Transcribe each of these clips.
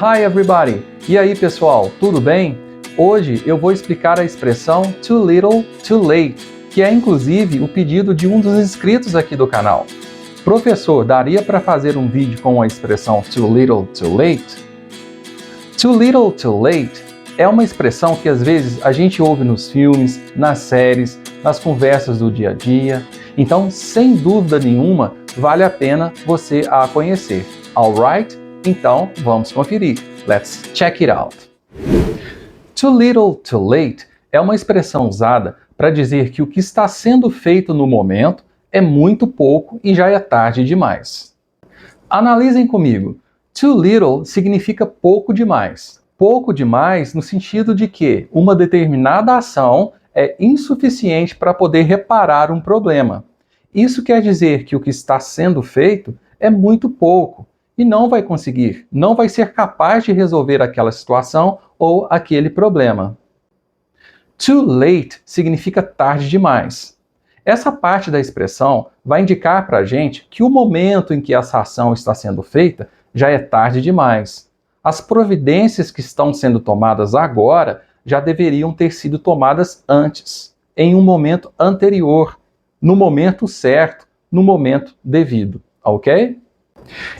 Hi everybody! E aí pessoal, tudo bem? Hoje eu vou explicar a expressão too little, too late, que é inclusive o pedido de um dos inscritos aqui do canal. Professor, daria para fazer um vídeo com a expressão too little, too late? Too little, too late é uma expressão que às vezes a gente ouve nos filmes, nas séries, nas conversas do dia a dia. Então, sem dúvida nenhuma, vale a pena você a conhecer. Alright? Então, vamos conferir. Let's check it out. Too little, too late é uma expressão usada para dizer que o que está sendo feito no momento é muito pouco e já é tarde demais. Analisem comigo. Too little significa pouco demais. Pouco demais no sentido de que uma determinada ação é insuficiente para poder reparar um problema. Isso quer dizer que o que está sendo feito é muito pouco e não vai ser capaz de resolver aquela situação ou aquele problema. Too late significa tarde demais. Essa parte da expressão vai indicar para a gente que o momento em que essa ação está sendo feita já é tarde demais. As providências que estão sendo tomadas agora já deveriam ter sido tomadas antes, em um momento anterior, no momento certo, no momento devido, ok?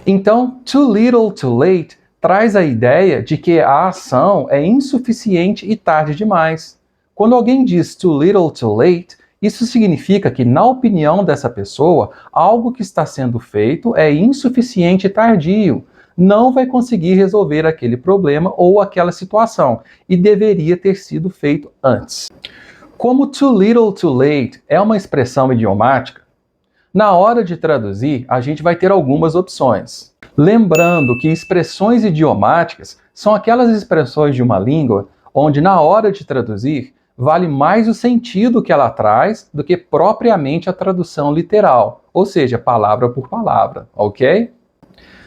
Então, too little, too late traz a ideia de que a ação é insuficiente e tarde demais. Quando alguém diz too little, too late, isso significa que, na opinião dessa pessoa, algo que está sendo feito é insuficiente e tardio, não vai conseguir resolver aquele problema ou aquela situação e deveria ter sido feito antes. Como too little, too late é uma expressão idiomática, na hora de traduzir, a gente vai ter algumas opções. Lembrando que expressões idiomáticas são aquelas expressões de uma língua onde, na hora de traduzir, vale mais o sentido que ela traz do que propriamente a tradução literal, ou seja, palavra por palavra, ok?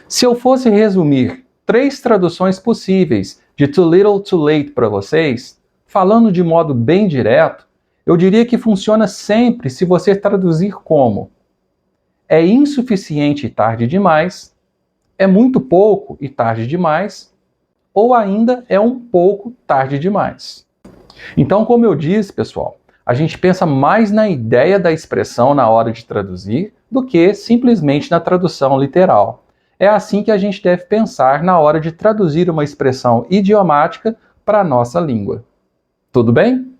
Se eu fosse resumir 3 traduções possíveis de too little, too late para vocês, falando de modo bem direto, eu diria que funciona sempre se você traduzir como: é insuficiente e tarde demais, é muito pouco e tarde demais, ou ainda é um pouco tarde demais. Então, como eu disse, pessoal, a gente pensa mais na ideia da expressão na hora de traduzir do que simplesmente na tradução literal. É assim que a gente deve pensar na hora de traduzir uma expressão idiomática para a nossa língua. Tudo bem?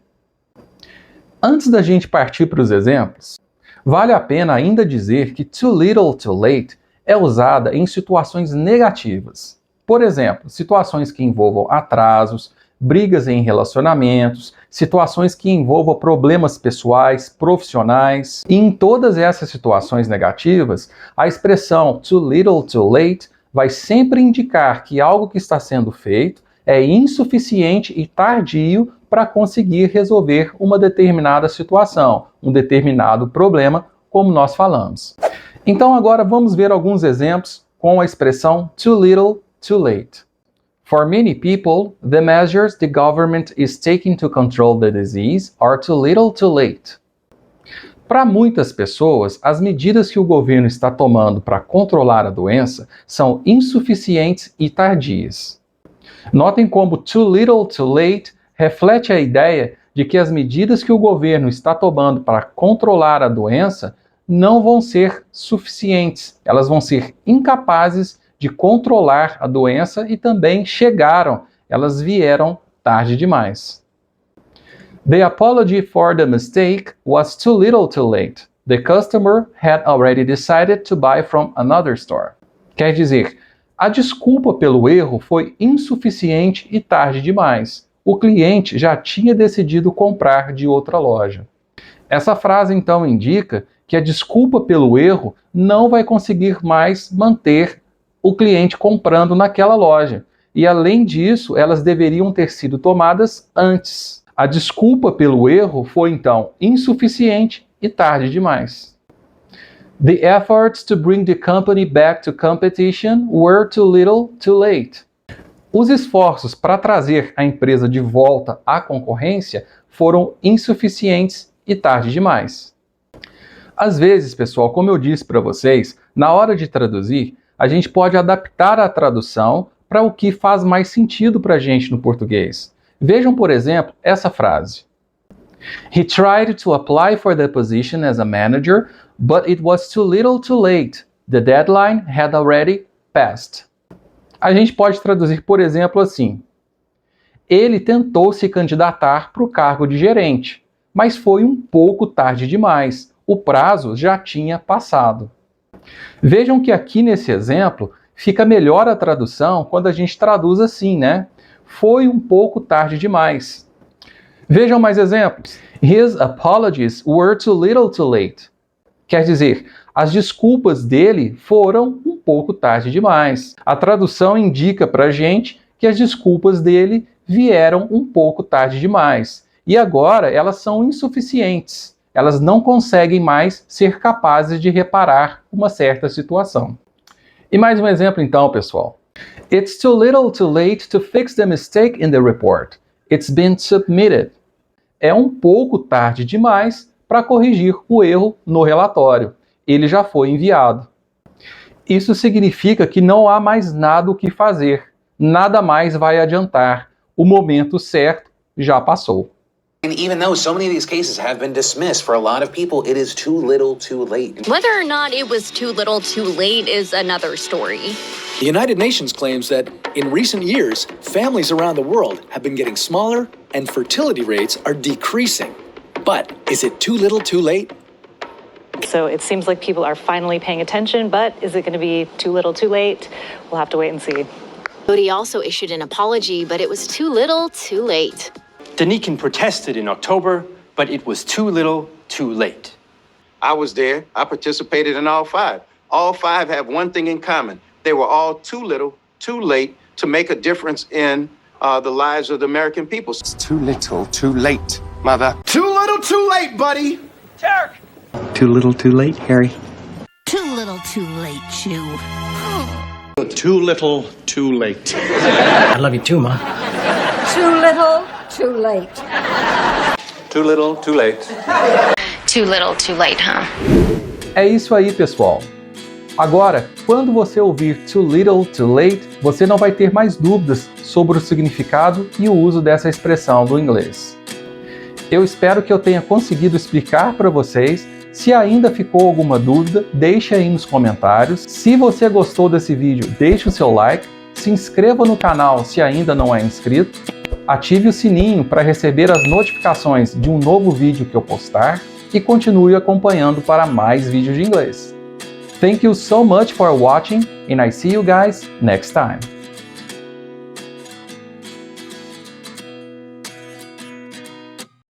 Antes da gente partir para os exemplos, vale a pena ainda dizer que too little, too late é usada em situações negativas. Por exemplo, situações que envolvam atrasos, brigas em relacionamentos, situações que envolvam problemas pessoais, profissionais. E em todas essas situações negativas, a expressão too little, too late vai sempre indicar que algo que está sendo feito é insuficiente e tardio para conseguir resolver uma determinada situação, um determinado problema, como nós falamos. Então agora vamos ver alguns exemplos com a expressão too little, too late. For many people, the measures the government is taking to control the disease are too little, too late. Para muitas pessoas, as medidas que o governo está tomando para controlar a doença são insuficientes e tardias. Notem como too little, too late reflete a ideia de que as medidas que o governo está tomando para controlar a doença não vão ser suficientes. Elas vão ser incapazes de controlar a doença e também elas vieram tarde demais. The apology for the mistake was too little too late. The customer had already decided to buy from another store. Quer dizer, a desculpa pelo erro foi insuficiente e tarde demais. O cliente já tinha decidido comprar de outra loja. Essa frase então indica que a desculpa pelo erro não vai conseguir mais manter o cliente comprando naquela loja. E além disso, elas deveriam ter sido tomadas antes. A desculpa pelo erro foi então insuficiente e tarde demais. The efforts to bring the company back to competition were too little, too late. Os esforços para trazer a empresa de volta à concorrência foram insuficientes e tarde demais. Às vezes, pessoal, como eu disse para vocês, na hora de traduzir, a gente pode adaptar a tradução para o que faz mais sentido para a gente no português. Vejam, por exemplo, essa frase. He tried to apply for the position as a manager, but it was too little too late. The deadline had already passed. A gente pode traduzir, por exemplo, assim. Ele tentou se candidatar para o cargo de gerente, mas foi um pouco tarde demais. O prazo já tinha passado. Vejam que aqui nesse exemplo fica melhor a tradução quando a gente traduz assim, né? Foi um pouco tarde demais. Vejam mais exemplos. His apologies were too little too late. Quer dizer, as desculpas dele foram um pouco tarde demais. A tradução indica pra gente que as desculpas dele vieram um pouco tarde demais. E agora elas são insuficientes. Elas não conseguem mais ser capazes de reparar uma certa situação. E mais um exemplo então, pessoal. It's too little too late to fix the mistake in the report. It's been submitted. É um pouco tarde demais para corrigir o erro no relatório. Ele já foi enviado. Isso significa que não há mais nada o que fazer. Nada mais vai adiantar. O momento certo já passou. And even though so many of these cases have been dismissed, for a lot of people, it is too little too late. Whether or not it was too little too late is another story. The United Nations claims that in recent years, families around the world have been getting smaller and fertility rates are decreasing. But is it too little too late? So it seems like people are finally paying attention, but is it going to be too little too late? We'll have to wait and see. Modi also issued an apology, but it was too little too late. Danikin protested in October, but it was too little too late. I was there. I participated in all five. All five have one thing in common. They were all too little, too late to make a difference in the lives of the American people. It's too little, too late, Mother. Too little, too late, buddy. Derek! Too little, too late, Harry. Too little, too late, Chew. Too little, too late. I love you too, Ma. Too little, too late. Too little, too late. Too little too late, huh? É isso aí, pessoal. Agora, quando você ouvir too little, too late, você não vai ter mais dúvidas sobre o significado e o uso dessa expressão do inglês. Eu espero que eu tenha conseguido explicar para vocês. Se ainda ficou alguma dúvida, deixe aí nos comentários. Se você gostou desse vídeo, deixe o seu like, se inscreva no canal se ainda não é inscrito, ative o sininho para receber as notificações de um novo vídeo que eu postar e continue acompanhando para mais vídeos de inglês. Thank you so much for watching and I see you guys next time.